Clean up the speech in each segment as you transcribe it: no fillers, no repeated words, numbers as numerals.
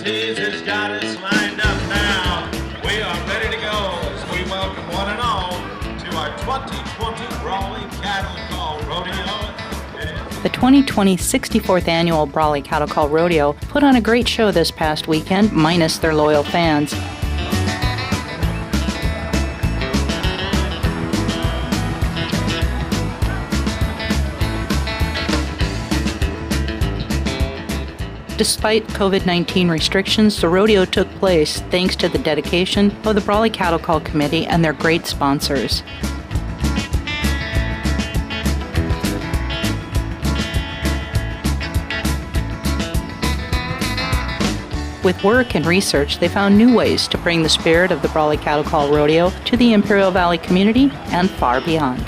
Ortiz has got us lined up now. We are ready to go as we welcome one and all to our 2020 Brawley Cattle Call Rodeo. The 2020 64th Annual Brawley Cattle Call Rodeo put on a great show this past weekend, minus their loyal fans. Despite COVID-19 restrictions, the rodeo took place thanks to the dedication of the Brawley Cattle Call Committee and their great sponsors. With work and research, they found new ways to bring the spirit of the Brawley Cattle Call Rodeo to the Imperial Valley community and far beyond.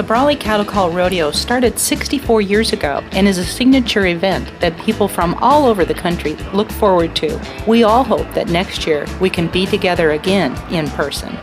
The Brawley Cattle Call Rodeo started 64 years ago and is a signature event that people from all over the country look forward to. We all hope that next year we can be together again in person.